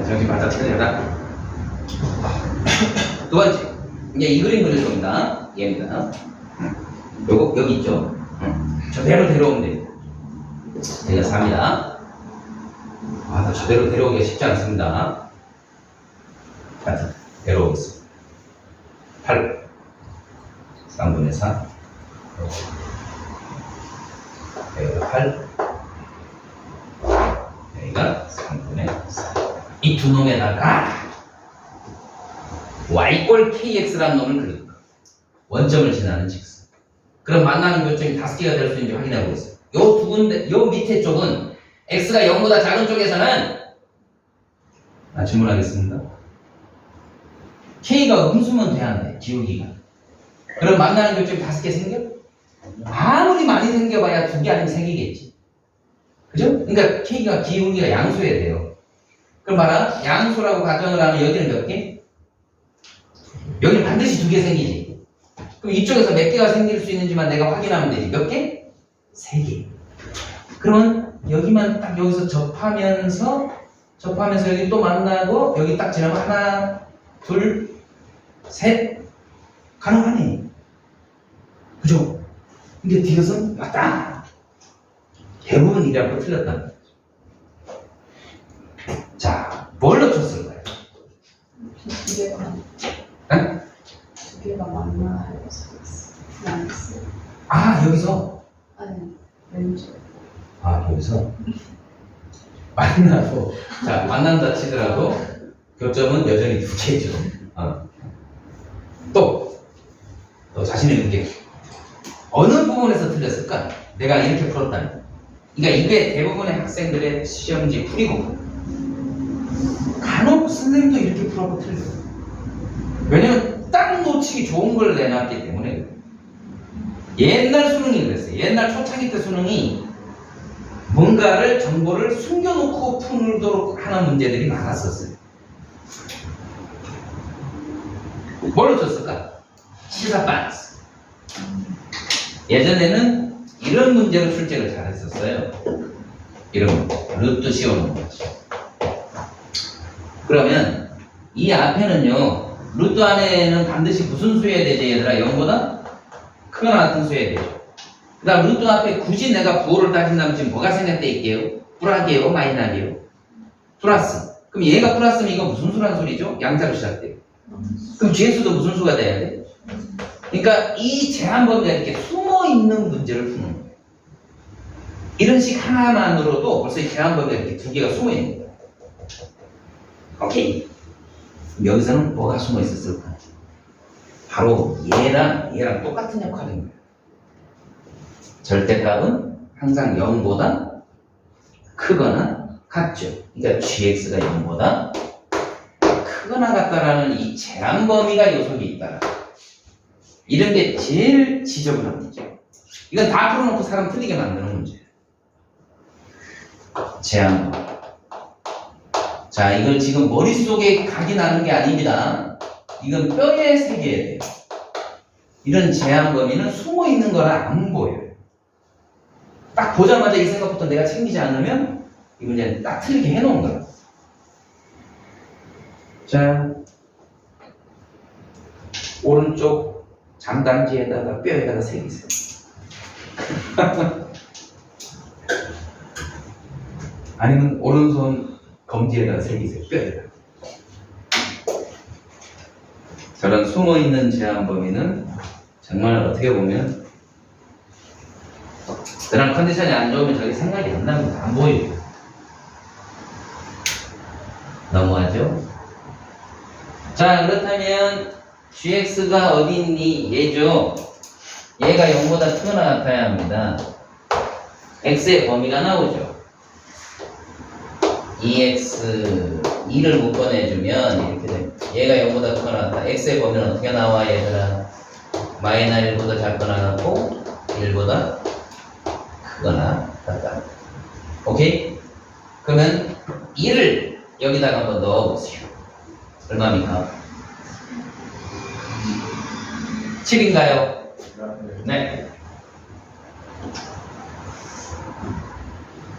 정신 바짝 차려라. 두 번째, 이제 이 그림 그릴 겁니다. 얘입니다. 요거, 여기 있죠? 저대로 데려오면 돼요. 제가 삽니다. 아, 저대로 데려오기가 쉽지 않습니다. 자, 데려오겠습니다. 8, 3분의 4, 여기가 8, 여기가 3분의 4. 이 두 놈에다가 y꼴 kx라는 놈을 그릴 거예요. 원점을 지나는 직선. 그럼 만나는 교점이 5개가 될 수 있는지 확인해 보겠습니다. 요 두 군데, 요 밑에 쪽은 x가 0보다 작은 쪽에서는 질문하겠습니다. k가 음수면 돼야 안 돼, 지우기가. 그럼 만나는 교점이 5개 생겨? 아무리 많이 생겨봐야 2개 아니면 3개겠지. 그죠? 그러니까 k가 기울기가 양수여야 돼요. 그럼 봐라, 양수라고 가정을 하면 여기는 몇 개? 여기는 반드시 2개 생기지. 그럼 이쪽에서 몇 개가 생길 수 있는지만 내가 확인하면 되지. 몇 개? 3개. 그러면 여기만 딱 여기서 접하면서 여기 또 만나고 여기 딱 지나면 하나, 둘, 셋 가능하네. 그죠? 근데 뒤에서는 맞다. 대부분 이래갖고 틀렸다. 자, 뭘 놓쳤을까요? 두 개가 응? 두 개가 만나야 마이너스. 아, 여기서? 아니 왼쪽. 아, 여기서? 만나도, 자, 만난다 치더라도 교점은 여전히 2개죠. 또 자신 있는 게 어느 부분에서 틀렸을까? 내가 이렇게 풀었다니. 그러니까 이게 대부분의 학생들의 시험지 풀이고 간혹 선생님도 이렇게 풀어도 틀려요. 왜냐면 딱 놓치기 좋은 걸 내놨기 때문에. 옛날 수능이 그랬어요. 옛날 초창기 때 수능이 뭔가를 정보를 숨겨놓고 풀도록 하는 문제들이 많았었어요. 뭘 놓쳤을까? 시사 반스. 예전에는 이런 문제로 출제를 잘했었어요. 이런 문제. 루트 씌워놓은 거지. 그러면 이 앞에는요, 루트 안에는 반드시 무슨 수여야 되죠, 얘들아? 0보다 크거나 같은 수여야 되죠. 그 다음 루트 앞에 굳이 내가 부호를 따진다면 지금 뭐가 생략돼 있게요? 플러스게요? 마이너스게요? 플러스. 그럼 얘가 플러스면 이거 무슨 수란 소리죠? 양자로 시작돼요. 그럼 뒤에 수도 무슨 수가 돼야 돼? 그러니까 이 제한 범위가 이렇게 숨어 있는 문제를 푸는 거예요. 이런 식 하나만으로도 벌써 이 제한 범위가 이렇게 2개가 숨어 있는 거예요. 오케이. 여기서는 뭐가 숨어 있었을까? 바로 얘랑 똑같은 역할입니다. 절대값은 항상 0보다 크거나 같죠. 그러니까 gx가 0보다 크거나 같다라는 이 제한 범위가 요속에 있다. 이런 게 제일 지저분한 문제. 이건 다 풀어놓고 사람 틀리게 만드는 문제예요. 제한 범위. 자, 이걸 지금 머릿속에 각인하는 게 아닙니다. 이건 뼈에 새겨야 돼요. 이런 제한 범위는 숨어 있는 거라 안 보여요. 딱 보자마자 이 생각부터 내가 챙기지 않으면 이 문제는 딱 틀리게 해놓은 거야. 자, 오른쪽 장단지에다가 뼈에다가 새기세요. 아니면 오른손 검지에다가 새기세요. 뼈에다가. 저런 숨어있는 제한 범위는 정말 어떻게 보면 그런 컨디션이 안 좋으면 저기 생각이 안 납니다. 안 보여요. 넘어가죠. 자, 그렇다면 gx가 어디 있니? 얘죠. 얘가 0보다 크거나 같아야 합니다. x의 범위가 나오죠. 2x 2를 묶어내주면 이렇게 됩니다. 얘가 0보다 크거나 같다. x의 범위는 어떻게 나와 얘들아? 마이너 1보다 작거나 같고 1보다 크거나 같다. 오케이? 그러면 2를 여기다가 한번 넣어보세요. 얼마입니까? 7인가요? 네.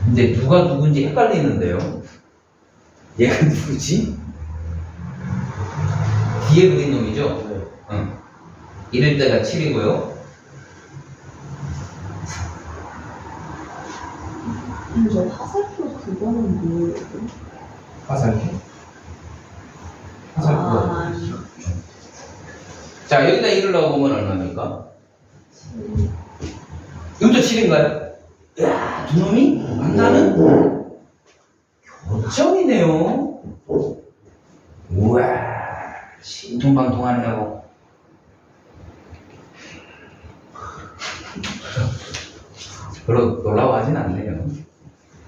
근데 누가 누군지 헷갈리는데요. 얘가 누구지? 뒤에 그린 놈이죠? 네. 응. 이럴 때가 7이고요. 근데 화살표 그거는 뭐예요? 화살표? 아, 자, 여기다 1을 넣어보면 얼마입니까? 이것도 7인가요? 야, 두 놈이 만나는 교점이네요. 우와, 신통방통하네요. 별로 놀라워하진 않네요.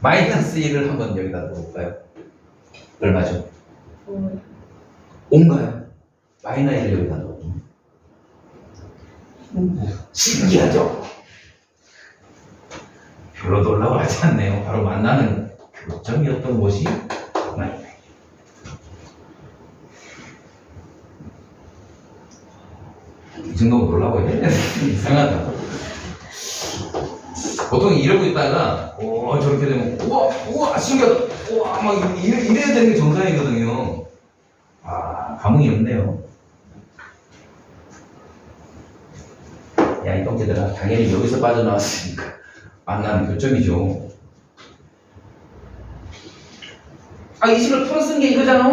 마이너스 1을 한번 여기다 넣어볼까요? 얼마죠? 5인가요? 마이너 1을 여기다 넣어보면 신기하죠? 별로 놀라워하지 않네요. 바로 만나는 교점이었던 곳이 마이너. 이 정도면 놀라워해? 이상하다. 보통 이러고 있다가 저렇게 되면 우와 신기하다. 우와 막 이래야 되는 게 정상이거든요. 아, 감흥이 없네요. 야, 이 똥개들아, 당연히 여기서 빠져나왔으니까 만나는 교점이죠. 아, 이 식을 풀어 쓴 게 이거잖아.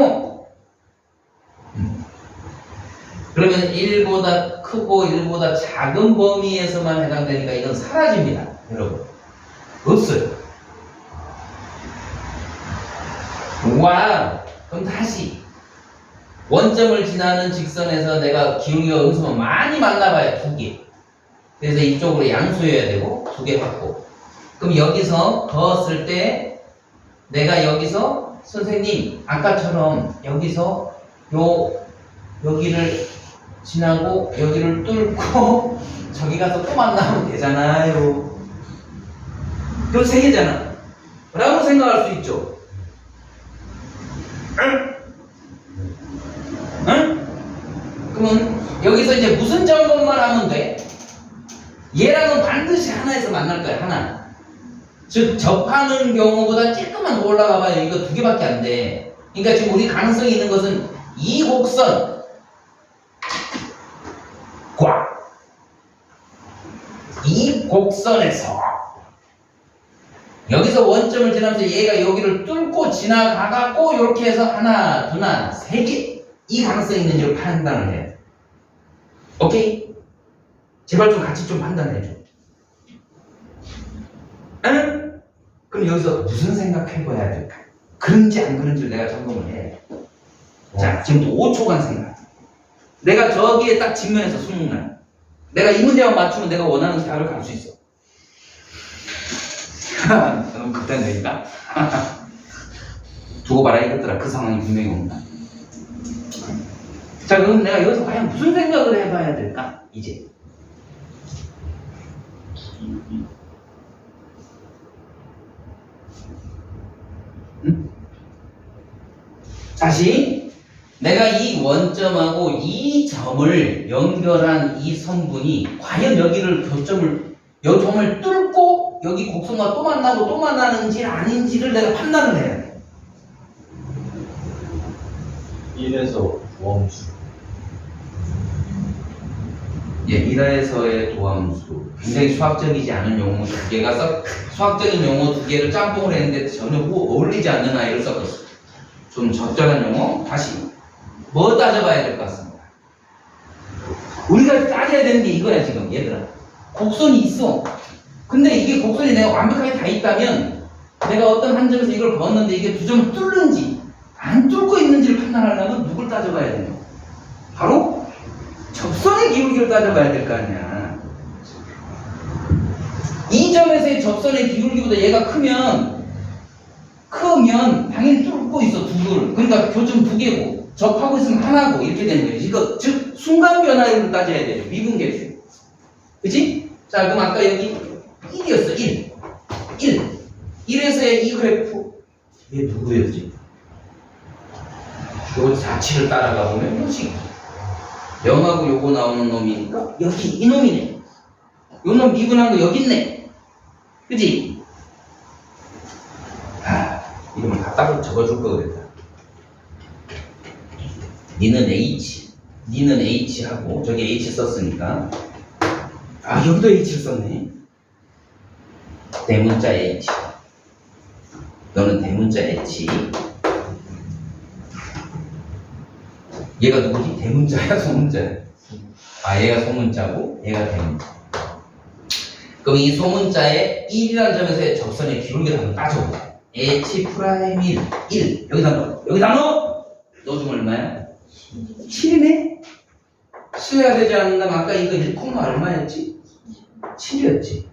그러면 1보다 크고 1보다 작은 범위에서만 해당되니까 이건 사라집니다. 여러분. 없어요. 와, 그럼 다시 원점을 지나는 직선에서 내가 기울기가 음수면 많이 만나봐야 2개. 그래서 이쪽으로 양수여야 되고 2개 받고. 그럼 여기서 그었을 때 내가 여기서 선생님 아까처럼 여기서 여기를 지나고 여기를 뚫고 저기 가서 또 만나면 되잖아요. 그럼 3개잖아 라고 생각할 수 있죠. 응? 응? 그러면 여기서 이제 무슨 점검만 하면 돼? 얘랑은 반드시 하나에서 만날 거야. 하나. 즉 접하는 경우보다 조금만 더 올라가 봐요. 이거 2개밖에 안 돼. 그러니까 지금 우리 가능성이 있는 것은 이 곡선 이 곡선에서 여기서 원점을 지나면서 얘가 여기를 뚫고 지나가갖고 이렇게 해서 하나, 둘나, 3개 이 가능성이 있는지를 판단을 해야 돼. 오케이? 제발 좀 같이 좀 판단해줘. 응? 그럼 여기서 무슨 생각해봐야 될까? 그런지 안 그런지를 내가 점검을 해야 돼. 자, 지금부터 5초간 생각. 내가 저기에 딱 직면해서 수능날 내가 이 문제만 맞추면 내가 원하는 대학을 갈 수 있어. 너무 극단 얘기가? 두고 봐라 이것들아. 그 상황이 분명히 온다. 자, 그럼 내가 여기서 과연 무슨 생각을 해봐야 될까? 이제 응? 다시 내가 이 원점하고 이 점을 연결한 이 성분이 과연 여기를 요 점을 뚫고 여기 곡선과 또 만나고 또 만나는지 아닌지를 내가 판단을 해야 돼. 1에서 도함수. 예, 1화에서의 도함수. 굉장히 수학적이지 않은 용어 두 개가 수학적인 용어 두 개를 짬뽕을 했는데 전혀 어울리지 않는 아이를 썼었어요. 좀 적절한 용어, 다시. 뭐 따져봐야 될 것 같습니다. 우리가 따져야 되는 게 이거야, 지금, 얘들아. 곡선이 있어. 근데 이게 곡선이 내가 완벽하게 다 있다면 내가 어떤 한 점에서 이걸 그었는데 이게 두 점을 뚫는지 안 뚫고 있는지를 판단하려면 누굴 따져봐야 되냐? 바로 접선의 기울기를 따져봐야 될 거 아니야. 이 점에서의 접선의 기울기보다 얘가 크면 당연히 뚫고 있어, 두 개를. 그러니까 교점 두 개고 접하고 있으면 하나고 이렇게 되는 거지. 이거 즉 순간 변화율을 따져야 되죠. 미분계수. 그치? 자, 그럼 아까 여기 1이었어. 1. 1에서의 이 그래프 얘 누구였지? 요 자치를 따라가 보면 요식 0하고 요거 나오는 놈이니까 여기 이 놈이네. 요 놈 미분한 거 여기 있네. 그치? 이름을 다 따로 적어줄 거 그랬다. 니는 H 하고 저기 H 썼으니까 여기도 H를 썼네. 대문자 H. 너는 대문자 H. 얘가 누구지? 대문자야, 소문자야? 얘가 소문자고 얘가 대문자. 그럼 이 소문자의 1이라는 점에서의 접선의 기울기를 한번 따져보자. H'1 여기다 넣어! 넣어주면 얼마야? 7이네? 7해야 되지 않는다면 아까 이거 1, 얼마였지? 7이었지.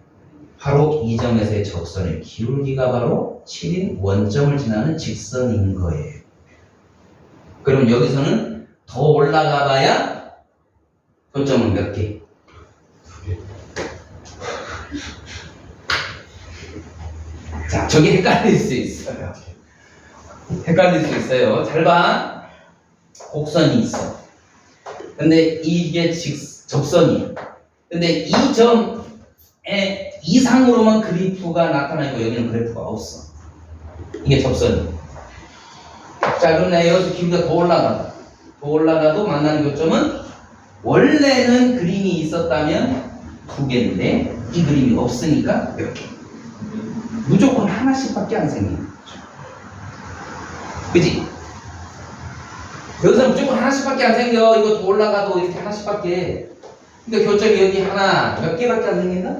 바로 이 점에서의 접선의 기울기가 바로 7인 원점을 지나는 직선인 거예요. 그럼 여기서는 더 올라가 봐야 교점은 몇 개? 2개. 자, 저기 헷갈릴 수 있어요. 헷갈릴 수 있어요. 잘 봐. 곡선이 있어. 근데 이게 접선이에요. 근데 이 점에 이상으로만 그래프가 나타나고 여기는 그래프가 없어. 이게 접선이에요. 자, 그럼 내가 여기서 기울기가 더 올라가다. 더 올라가도 만나는 교점은 원래는 그림이 있었다면 2개인데 이 그림이 없으니까 몇 개? 무조건 하나씩밖에 안 생겨. 그치? 여기서 무조건 하나씩밖에 안 생겨. 이거 더 올라가도 이렇게 하나씩밖에. 그러니까 교점이 여기 하나 몇 개밖에 안 생긴다?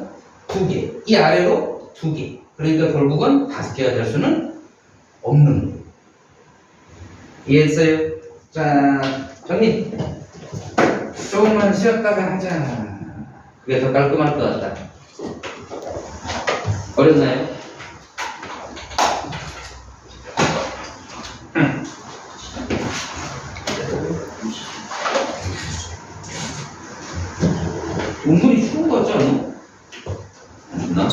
2개. 이 아래로 2개. 그러니까 결국은 5개가 될 수는 없는 거예요. 이해했어요? 자, 정리. 조금만 쉬었다가 하자. 그게 더 깔끔할 것 같다. 어렵나요? 은근히 쉬운 거 같지 않아? 나?